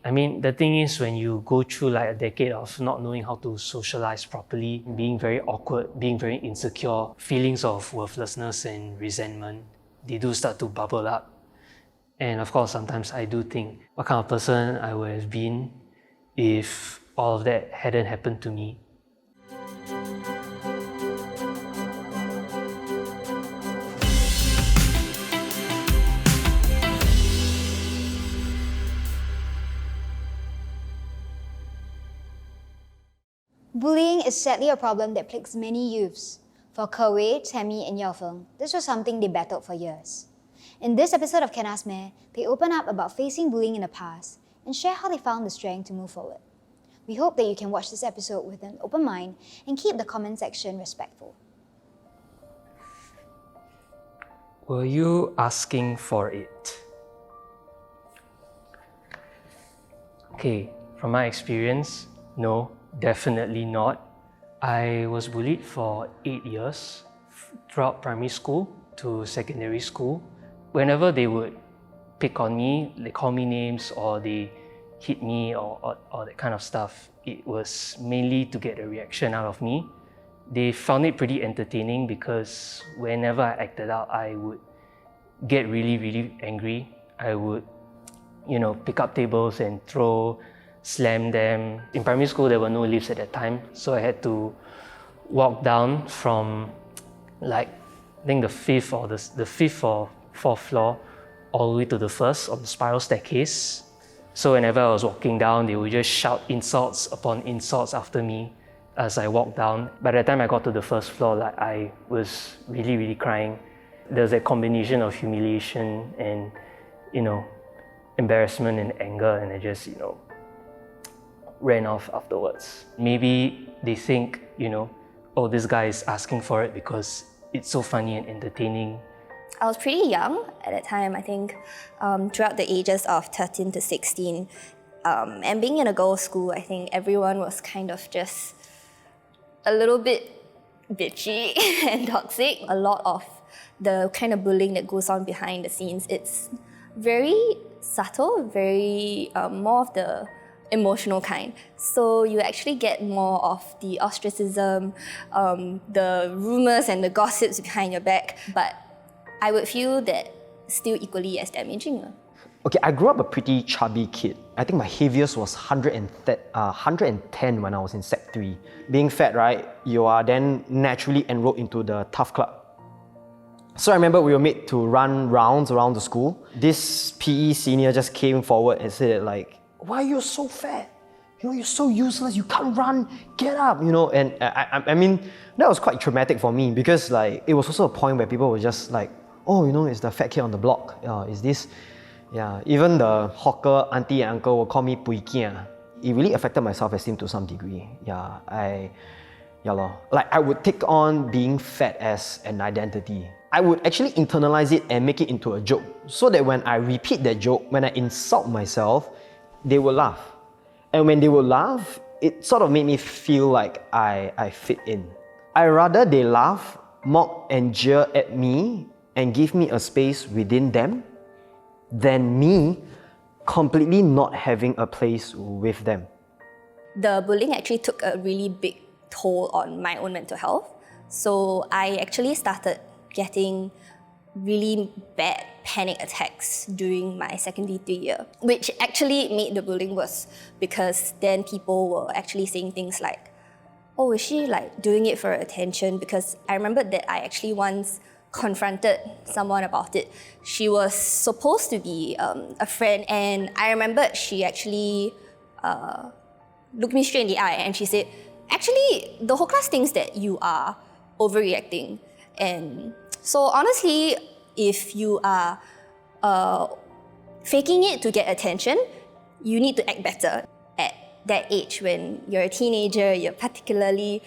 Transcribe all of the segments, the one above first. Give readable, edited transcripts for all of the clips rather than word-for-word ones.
I mean, the thing is, when you go through like a decade of not knowing how to socialize properly, being very awkward, being very insecure, feelings of worthlessness and resentment, they do start to bubble up. And of course, sometimes I do think what kind of person I would have been if all of that hadn't happened to me. Bullying is sadly a problem that plagues many youths. For Kerwei, Tammy, and Yaofeng, this was something they battled for years. In this episode of Can Ask Me, they open up about facing bullying in the past and share how they found the strength to move forward. We hope that you can watch this episode with an open mind and keep the comment section respectful. Were you asking for it? Okay, from my experience, no, definitely not. I was bullied for 8 years, throughout primary school to secondary school. Whenever they would pick on me, they call me names or they hit me or that kind of stuff, it was mainly to get a reaction out of me. They found it pretty entertaining because whenever I acted out, I would get really, really angry. I would, pick up tables and slam them. In primary school, there were no lifts at that time, so I had to walk down from I think the fifth or fourth floor all the way to the first of the spiral staircase. So whenever I was walking down, they would just shout insults upon insults after me as I walked down. By the time I got to the first floor, I was really, really crying. There was a combination of humiliation and, embarrassment and anger, and I just, ran off afterwards. Maybe they think, oh, this guy is asking for it because it's so funny and entertaining. I was pretty young at that time, I think, throughout the ages of 13 to 16. And being in a girls' school, I think everyone was kind of just a little bit bitchy and toxic. A lot of the kind of bullying that goes on behind the scenes, it's very subtle, very more of the emotional kind. So you actually get more of the ostracism, the rumors and the gossips behind your back. But I would feel that still equally as damaging. Okay, I grew up a pretty chubby kid. I think my heaviest was 110 when I was in Sec 3. Being fat, right, you are then naturally enrolled into the tough club. So I remember we were made to run rounds around the school. This PE senior just came forward and said why are you so fat? You're so useless, you can't run, get up, and I mean, that was quite traumatic for me because it was also a point where people were just oh, it's the fat kid on the block, is this, even the hawker auntie and uncle will call me Pui Kia. It really affected my self-esteem to some degree. I would take on being fat as an identity. I would actually internalize it and make it into a joke so that when I repeat that joke, when I insult myself, they will laugh. And when they will laugh, it sort of made me feel like I fit in. I rather they laugh, mock and jeer at me and give me a space within them than me completely not having a place with them. The bullying actually took a really big toll on my own mental health. So I actually started getting really bad panic attacks during my secondary 3 year, which actually made the bullying worse because then people were actually saying things like, oh, is she doing it for attention? Because I remember that I actually once confronted someone about it. She was supposed to be a friend, and I remember she actually looked me straight in the eye and she said, actually, the whole class thinks that you are overreacting. And so honestly, if you are faking it to get attention, you need to act better. At that age, when you're a teenager, you're particularly,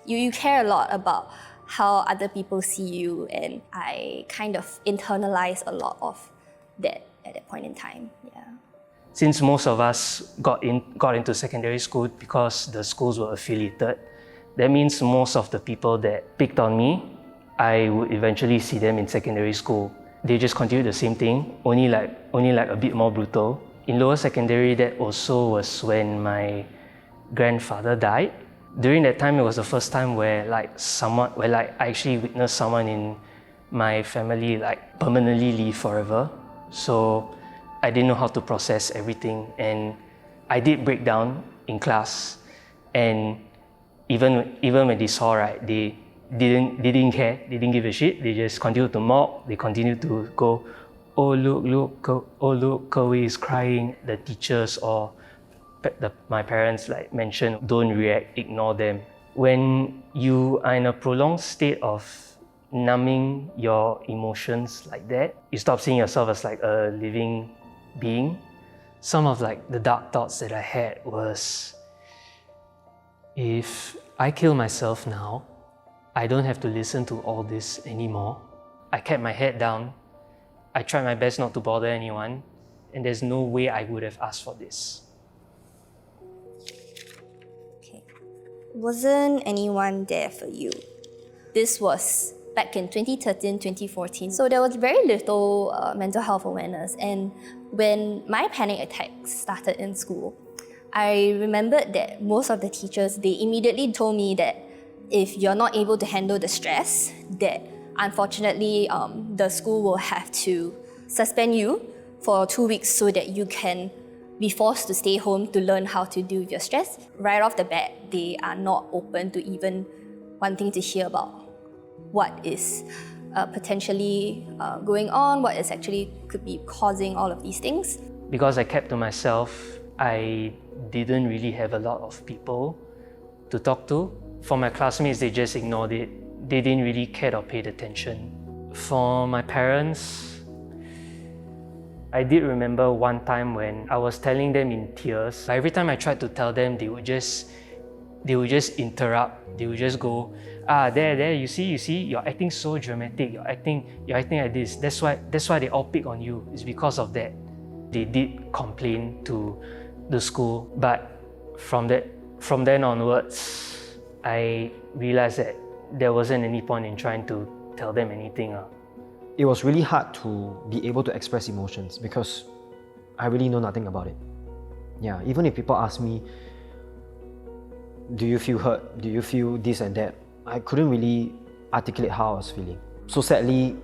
you care a lot about how other people see you, and I kind of internalized a lot of that at that point in time. Since most of us got into secondary school because the schools were affiliated, that means most of the people that picked on me, I would eventually see them in secondary school. They just continued the same thing, only a bit more brutal. In lower secondary, that also was when my grandfather died. During that time, it was the first time where I actually witnessed someone in my family permanently leave forever. So I didn't know how to process everything, and I did break down in class. And even when they saw, right, they didn't care, they didn't give a shit. They just continued to mock. They continued to go, oh look, Koei is crying. The teachers or my parents mentioned, don't react, ignore them. When you are in a prolonged state of numbing your emotions like that, you stop seeing yourself as a living being. Some of the dark thoughts that I had was, if I kill myself now, I don't have to listen to all this anymore. I kept my head down. I tried my best not to bother anyone, and there's no way I would have asked for this. Okay. Wasn't anyone there for you? This was back in 2013, 2014. So there was very little mental health awareness. And when my panic attacks started in school, I remembered that most of the teachers, they immediately told me that if you're not able to handle the stress, that unfortunately the school will have to suspend you for 2 weeks so that you can be forced to stay home to learn how to deal with your stress. Right off the bat, they are not open to even wanting to hear about what is potentially going on, what is actually could be causing all of these things. Because I kept to myself, I didn't really have a lot of people to talk to. For my classmates, they just ignored it. They didn't really care or paid attention. For my parents, I did remember one time when I was telling them in tears. Every time I tried to tell them, they would just interrupt. They would just go, there, you see, you're acting so dramatic. You're acting like this. That's why they all pick on you. It's because of that. They did complain to the school, but from then onwards, I realized that there wasn't any point in trying to tell them anything. It was really hard to be able to express emotions because I really know nothing about it. Yeah, even if people ask me, do you feel hurt? Do you feel this and that? I couldn't really articulate how I was feeling. So sadly,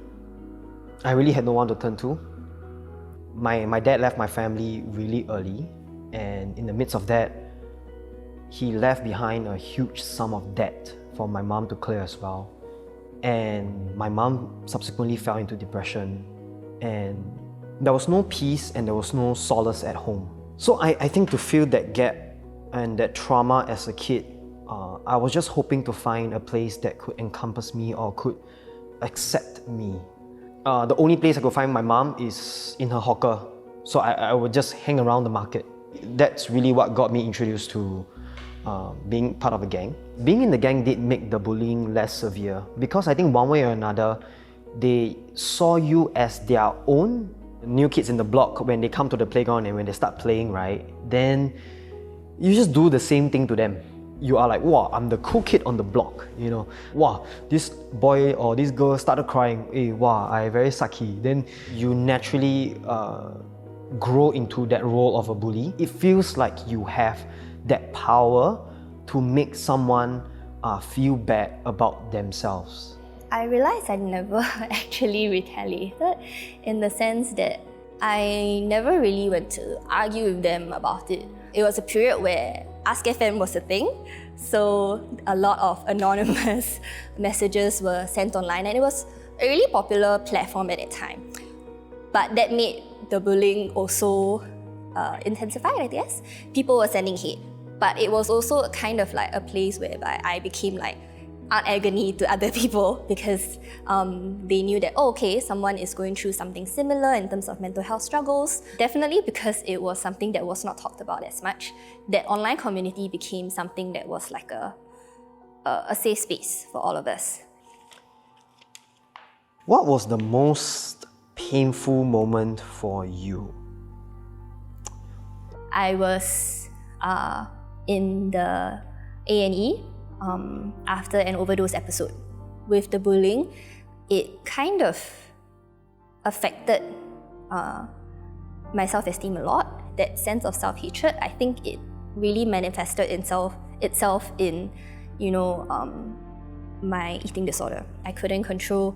I really had no one to turn to. My dad left my family really early, and in the midst of that, he left behind a huge sum of debt for my mom to clear as well. And my mom subsequently fell into depression, and there was no peace and there was no solace at home. So I think to fill that gap and that trauma as a kid, I was just hoping to find a place that could encompass me or could accept me. The only place I could find my mom is in her hawker. So I would just hang around the market. That's really what got me introduced to being part of a gang. Being in the gang did make the bullying less severe because I think one way or another, they saw you as their own. New kids in the block, when they come to the playground and when they start playing, right, then you just do the same thing to them. You are like, wow, I'm the cool kid on the block, you know. Wow, this boy or this girl started crying, hey, wow, I very sucky. Then you naturally grow into that role of a bully. It feels like you have that power to make someone feel bad about themselves. I realized I never actually retaliated in the sense that I never really went to argue with them about it. It was a period where Ask FM was a thing, so a lot of anonymous messages were sent online, and it was a really popular platform at that time. But that made the bullying also intensified, I guess. People were sending hate, but it was also kind of like a place whereby I became like art agony to other people because they knew that, oh, okay, someone is going through something similar in terms of mental health struggles. Definitely because it was something that was not talked about as much, that online community became something that was like a safe space for all of us. What was the most painful moment for you? I was in the A&E after an overdose episode. With the bullying, it kind of affected my self-esteem a lot, that sense of self-hatred, I think it really manifested itself in, my eating disorder. I couldn't control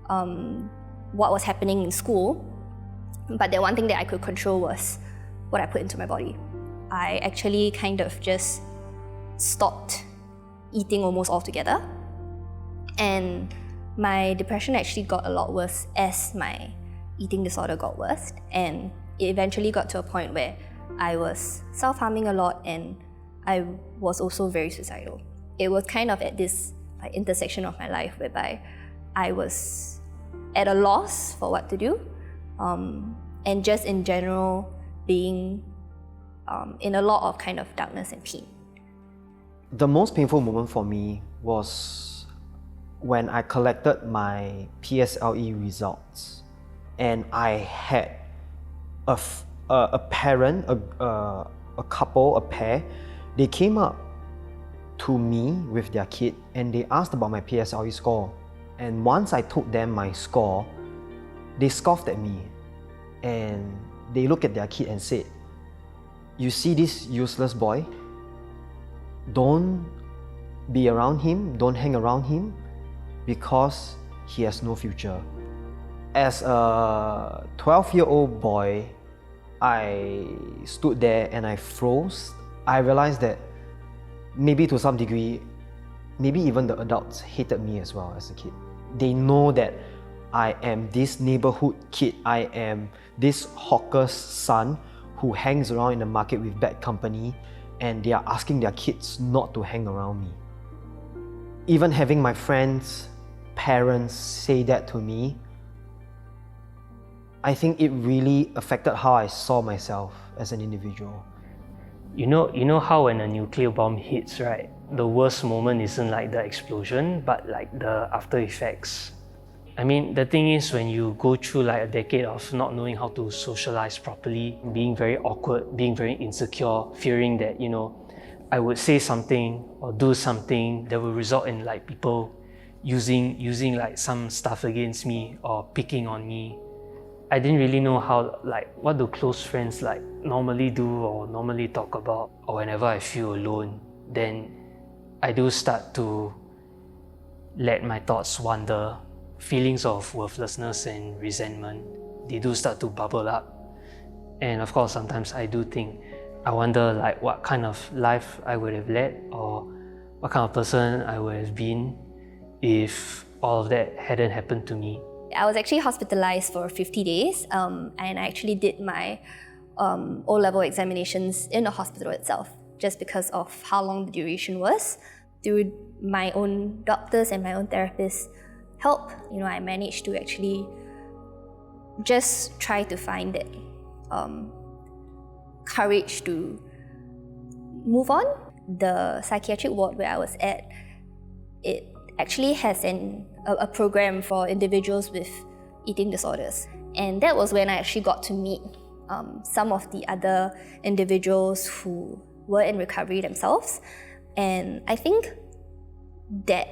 what was happening in school, but the one thing that I could control was what I put into my body. I actually kind of just stopped eating almost altogether, and my depression actually got a lot worse as my eating disorder got worse, and it eventually got to a point where I was self-harming a lot and I was also very suicidal. It was kind of at this intersection of my life whereby I was at a loss for what to do, and just in general being in a lot of kind of darkness and pain. The most painful moment for me was when I collected my PSLE results and I had a parent, a couple, a pair, they came up to me with their kid and they asked about my PSLE score. And once I told them my score, they scoffed at me and they looked at their kid and said, "You see this useless boy? Don't be around him, don't hang around him because he has no future." As a 12-year-old boy, I stood there and I froze. I realized that maybe to some degree, maybe even the adults hated me as well as a kid. They know that I am this neighborhood kid, I am this hawker's son who hangs around in the market with bad company, and they are asking their kids not to hang around me. Even having my friends' parents say that to me, I think it really affected how I saw myself as an individual. You know how when a nuclear bomb hits, right? The worst moment isn't like the explosion, but like the after effects. I mean, the thing is, when you go through like a decade of not knowing how to socialize properly, being very awkward, being very insecure, fearing that, I would say something or do something that will result in like people using like some stuff against me or picking on me. I didn't really know how, what do close friends normally do or normally talk about. Or whenever I feel alone, then I do start to let my thoughts wander. Feelings of worthlessness and resentment, they do start to bubble up. And of course, sometimes I do think, I wonder what kind of life I would have led or what kind of person I would have been if all of that hadn't happened to me. I was actually hospitalized for 50 days and I actually did my O-level examinations in the hospital itself just because of how long the duration was. Through my own doctors and my own therapists' help, I managed to actually just try to find that courage to move on. The psychiatric ward where I was at, it actually has a program for individuals with eating disorders. And that was when I actually got to meet some of the other individuals who were in recovery themselves. And I think that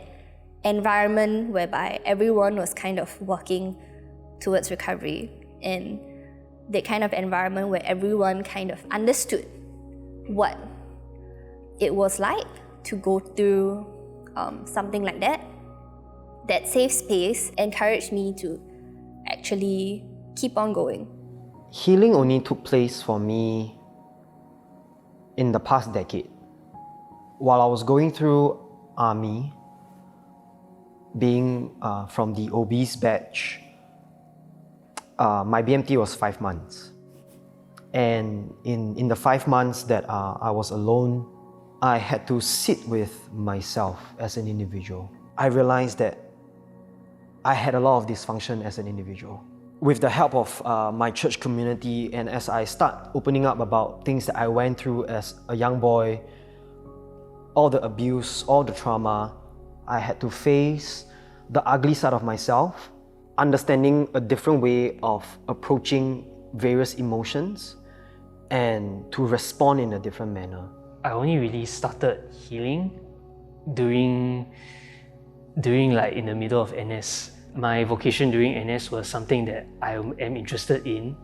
environment whereby everyone was kind of working towards recovery and the kind of environment where everyone kind of understood what it was like to go through something like that, that safe space encouraged me to actually keep on going. Healing only took place for me in the past decade. While I was going through army, being from the obese batch, my BMT was 5 months. And in the 5 months that I was alone, I had to sit with myself as an individual. I realized that I had a lot of dysfunction as an individual. With the help of my church community, and as I start opening up about things that I went through as a young boy, all the abuse, all the trauma, I had to face the ugly side of myself, understanding a different way of approaching various emotions and to respond in a different manner. I only really started healing during in the middle of NS. My vocation during NS was something that I am interested in,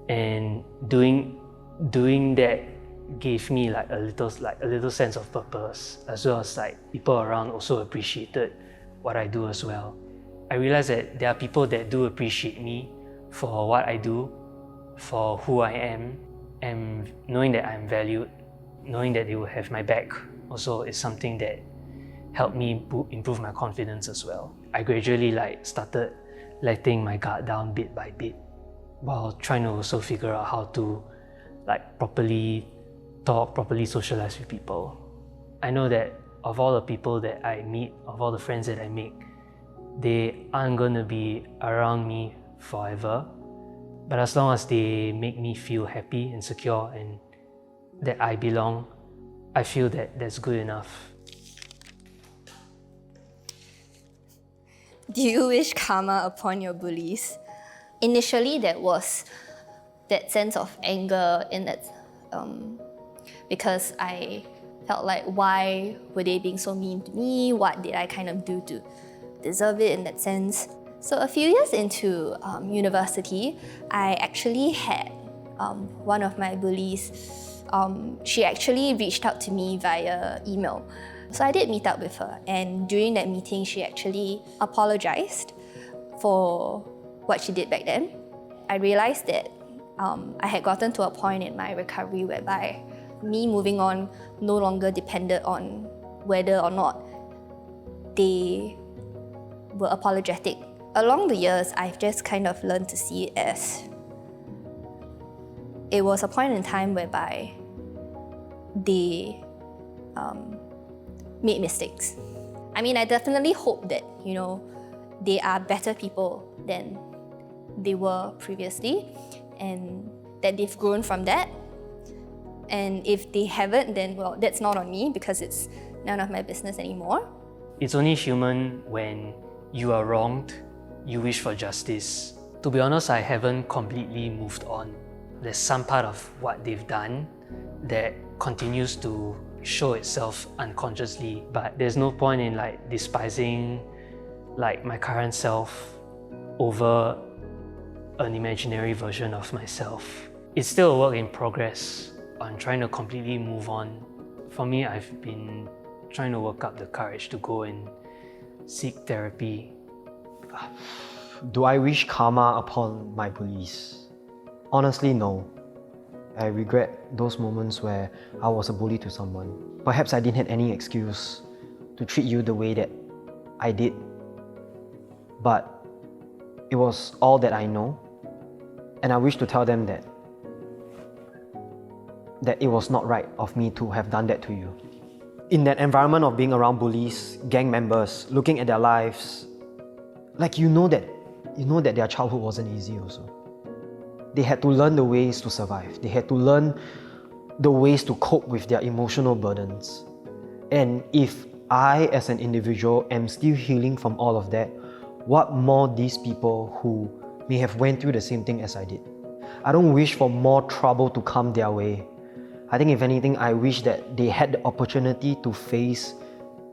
and doing doing that gave me like a little sense of purpose, as well as like people around also appreciated what I do as well. I realized that there are people that do appreciate me for what I do, for who I am, and knowing that I'm valued, knowing that they will have my back also is something that helped me improve my confidence as well. I gradually started letting my guard down bit by bit, while trying to also figure out how to properly talk, properly socialize with people. I know that of all the people that I meet, of all the friends that I make, they aren't going to be around me forever. But as long as they make me feel happy and secure and that I belong, I feel that that's good enough. Do you wish karma upon your bullies? Initially, there was that sense of anger in that, because I felt like, why were they being so mean to me? What did I kind of do to deserve it in that sense? So a few years into university, I actually had one of my bullies. She actually reached out to me via email. So I did meet up with her, and during that meeting, she actually apologized for what she did back then. I realized that I had gotten to a point in my recovery whereby me moving on no longer depended on whether or not they were apologetic. Along the years, I've just kind of learned to see it as it was a point in time whereby they made mistakes. I mean, I definitely hope that, they are better people than they were previously, and that they've grown from that. And if they haven't, then well, that's not on me, because it's none of my business anymore. It's only human when you are wronged, you wish for justice. To be honest, I haven't completely moved on. There's some part of what they've done that continues to show itself unconsciously, but there's no point in despising my current self over an imaginary version of myself. It's still a work in progress on trying to completely move on. For me, I've been trying to work up the courage to go and seek therapy. Do I wish karma upon my bullies? Honestly, no. I regret those moments where I was a bully to someone. Perhaps I didn't have any excuse to treat you the way that I did. But it was all that I know. And I wish to tell them that it was not right of me to have done that to you. In that environment of being around bullies, gang members, looking at their lives, you know that their childhood wasn't easy also. They had to learn the ways to survive. They had to learn the ways to cope with their emotional burdens. And if I, as an individual, am still healing from all of that, what more these people who may have went through the same thing as I did? I don't wish for more trouble to come their way. I think if anything, I wish that they had the opportunity to face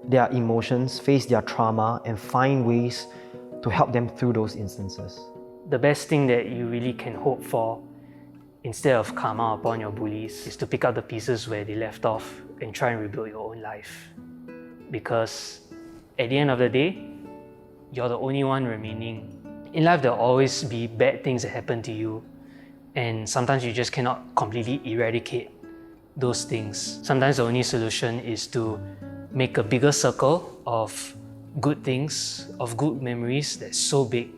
their emotions, face their trauma, and find ways to help them through those instances. The best thing that you really can hope for, instead of karma upon your bullies, is to pick up the pieces where they left off and try and rebuild your own life. Because at the end of the day, you're the only one remaining. In life, there'll always be bad things that happen to you, and sometimes you just cannot completely eradicate those things. Sometimes the only solution is to make a bigger circle of good things, of good memories that's so big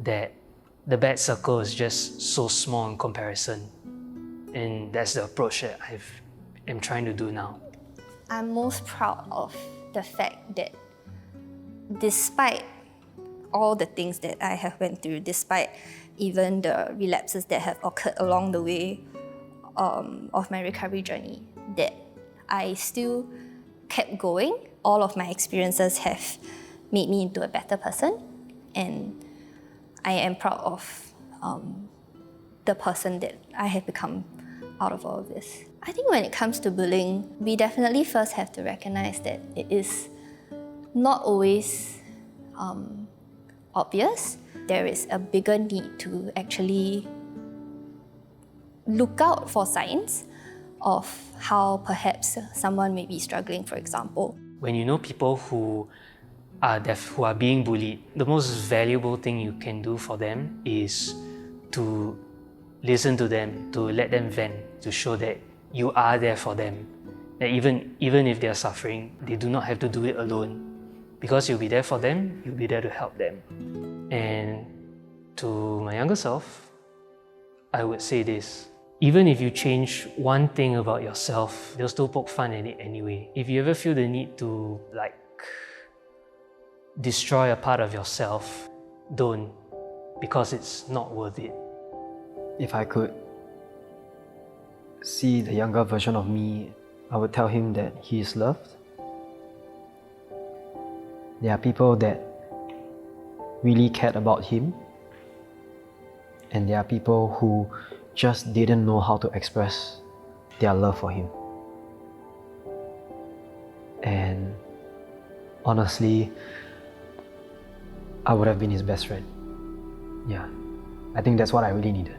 that the bad circle is just so small in comparison. And that's the approach that I am trying to do now. I'm most proud of the fact that despite all the things that I have went through, despite even the relapses that have occurred along the way of my recovery journey, that I still kept going. All of my experiences have made me into a better person, and I am proud of the person that I have become out of all of this. I think when it comes to bullying, we definitely first have to recognize that it is not always obvious. There is a bigger need to actually look out for signs of how perhaps someone may be struggling, for example. When you know people who are deaf, who are being bullied, the most valuable thing you can do for them is to listen to them, to let them vent, to show that you are there for them. That even if they are suffering, they do not have to do it alone. Because you'll be there for them, you'll be there to help them. And to my younger self, I would say this. Even if you change one thing about yourself, they'll still poke fun at it anyway. If you ever feel the need to destroy a part of yourself, don't, because it's not worth it. If I could see the younger version of me, I would tell him that he is loved. There are people that really cared about him, and there are people who just didn't know how to express their love for him. And honestly, I would have been his best friend. Yeah, I think that's what I really needed.